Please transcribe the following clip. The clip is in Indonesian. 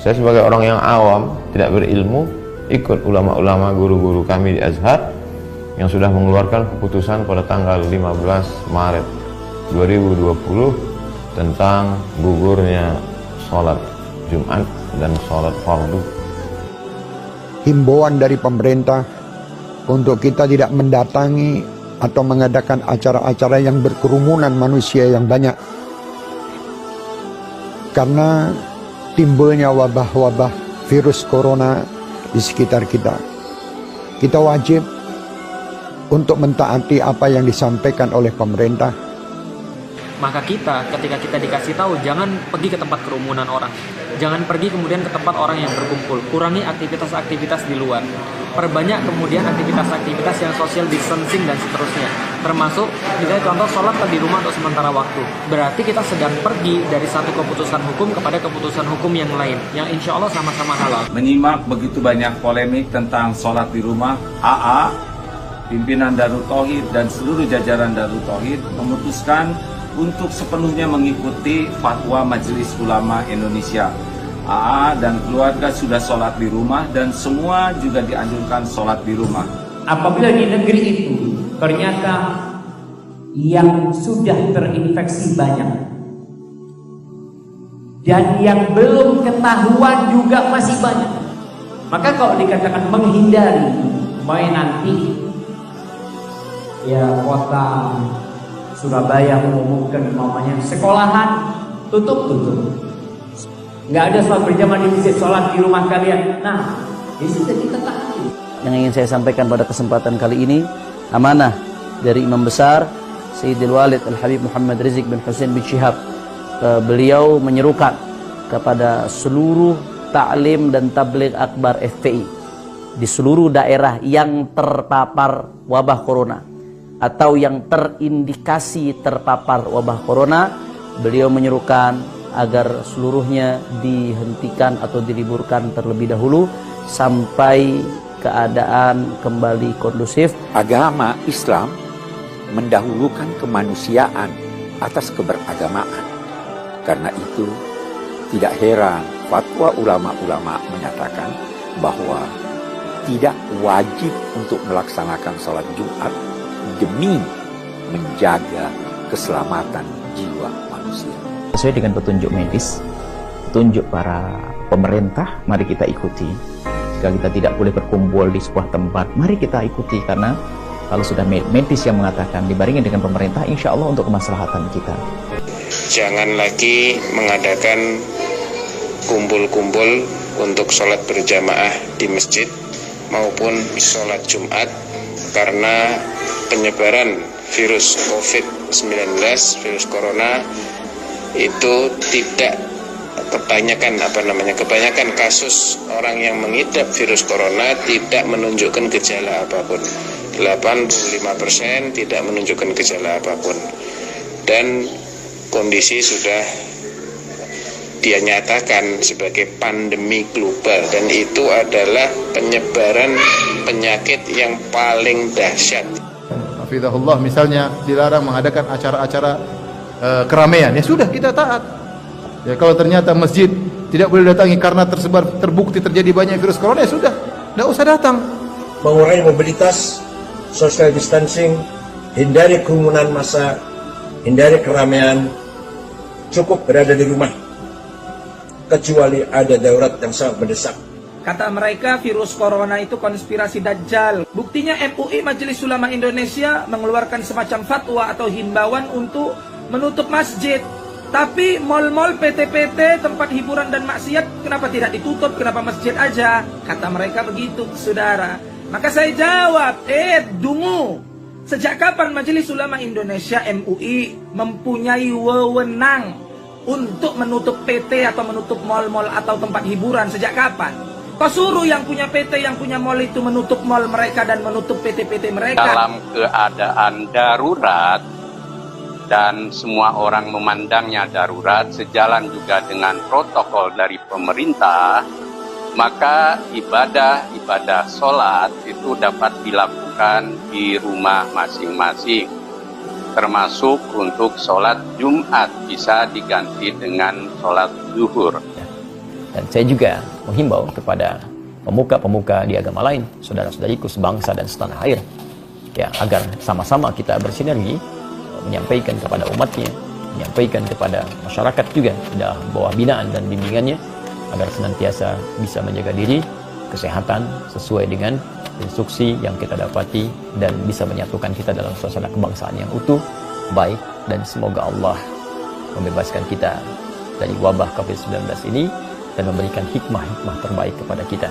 Saya sebagai orang yang awam, tidak berilmu, ikut ulama-ulama guru-guru kami di Azhar yang sudah mengeluarkan keputusan pada tanggal 15 Maret 2020 tentang gugurnya sholat Jumat dan sholat fardu. Himbauan dari pemerintah untuk kita tidak mendatangi atau mengadakan acara-acara yang berkerumunan manusia yang banyak, karena timbulnya wabah-wabah virus corona di sekitar kita. Kita wajib untuk mentaati apa yang disampaikan oleh pemerintah. Maka kita, ketika kita dikasih tahu, jangan pergi ke tempat kerumunan orang. Jangan pergi kemudian ke tempat orang yang berkumpul. Kurangi aktivitas-aktivitas di luar. Perbanyak kemudian aktivitas-aktivitas yang social distancing dan seterusnya. Termasuk, misalnya contoh, sholat di rumah untuk sementara waktu. Berarti kita sedang pergi dari satu keputusan hukum kepada keputusan hukum yang lain. Yang insya Allah sama-sama halal. Menyimak begitu banyak polemik tentang sholat di rumah, AA, pimpinan Darut Tauhid dan seluruh jajaran Darut Tauhid memutuskan untuk sepenuhnya mengikuti fatwa Majelis Ulama Indonesia. AA dan keluarga sudah sholat di rumah dan semua juga dianjurkan sholat di rumah. Apabila di negeri itu ternyata yang sudah terinfeksi banyak dan yang belum ketahuan juga masih banyak, maka kalau dikatakan menghindari, main nanti ya kota Surabaya mengumumkan namanya sekolahan tutup. Nggak ada sholat berjamaah di masjid, sholat di rumah kalian. Nah, di situ kita taati. Yang ingin saya sampaikan pada kesempatan kali ini, amanah dari Imam Besar Sayyidil Walid Al-Habib Muhammad Rizik bin Hussein bin Syihab. Beliau menyerukan kepada seluruh ta'lim dan tabligh akbar FPI di seluruh daerah yang terpapar wabah corona atau yang terindikasi terpapar wabah corona, beliau menyerukan agar seluruhnya dihentikan atau diliburkan terlebih dahulu sampai keadaan kembali kondusif. Agama Islam mendahulukan kemanusiaan atas keberagamaan. Karena itu tidak heran fatwa ulama-ulama menyatakan bahwa tidak wajib untuk melaksanakan sholat Jumat demi menjaga keselamatan jiwa manusia. Sesuai dengan petunjuk medis, petunjuk para pemerintah, mari kita ikuti. Jika kita tidak boleh berkumpul di sebuah tempat, mari kita ikuti, karena kalau sudah medis yang mengatakan dibarengi dengan pemerintah, insya Allah untuk kemaslahatan kita. Jangan lagi mengadakan kumpul-kumpul untuk sholat berjamaah di masjid maupun sholat Jumat, karena penyebaran virus COVID-19, virus corona itu tidak kebanyakan kasus orang yang mengidap virus corona tidak menunjukkan gejala apapun. 85% tidak menunjukkan gejala apapun. Dan kondisi sudah dia nyatakan sebagai pandemi global, dan itu adalah penyebaran penyakit yang paling dahsyat. Hafizahullah, misalnya dilarang mengadakan acara-acara keramaian, ya sudah kita taat. Ya kalau ternyata masjid tidak boleh datangi karena terbukti terjadi banyak virus corona, ya sudah, tidak usah datang. Mengurangi mobilitas, social distancing, hindari kerumunan massa, hindari keramaian, cukup berada di rumah kecuali ada darurat yang sangat mendesak. Kata mereka virus corona itu konspirasi Dajjal. Buktinya MUI Majelis Ulama Indonesia mengeluarkan semacam fatwa atau himbauan untuk menutup masjid. Tapi mal-mal, PT-PT, tempat hiburan dan maksiat kenapa tidak ditutup? Kenapa masjid aja? Kata mereka begitu, saudara. Maka saya jawab, dungu. Sejak kapan Majelis Ulama Indonesia MUI mempunyai wewenang untuk menutup PT atau menutup mal-mal atau tempat hiburan? Sejak kapan? Kau suruh yang punya PT, yang punya mal itu menutup mal mereka dan menutup PT-PT mereka. Dalam keadaan darurat dan semua orang memandangnya darurat, sejalan juga dengan protokol dari pemerintah, maka ibadah sholat itu dapat dilakukan di rumah masing-masing. Termasuk untuk sholat Jumat bisa diganti dengan sholat zuhur. Dan saya juga menghimbau kepada pemuka-pemuka di agama lain, saudara-saudariku sebangsa dan setanah air, ya, agar sama-sama kita bersinergi menyampaikan kepada umatnya, menyampaikan kepada masyarakat juga dalam bawah binaan dan bimbingannya, agar senantiasa bisa menjaga diri, kesehatan sesuai dengan instruksi yang kita dapati, dan bisa menyatukan kita dalam suasana kebangsaan yang utuh, baik, dan semoga Allah membebaskan kita dari wabah COVID-19 ini dan memberikan hikmah-hikmah terbaik kepada kita.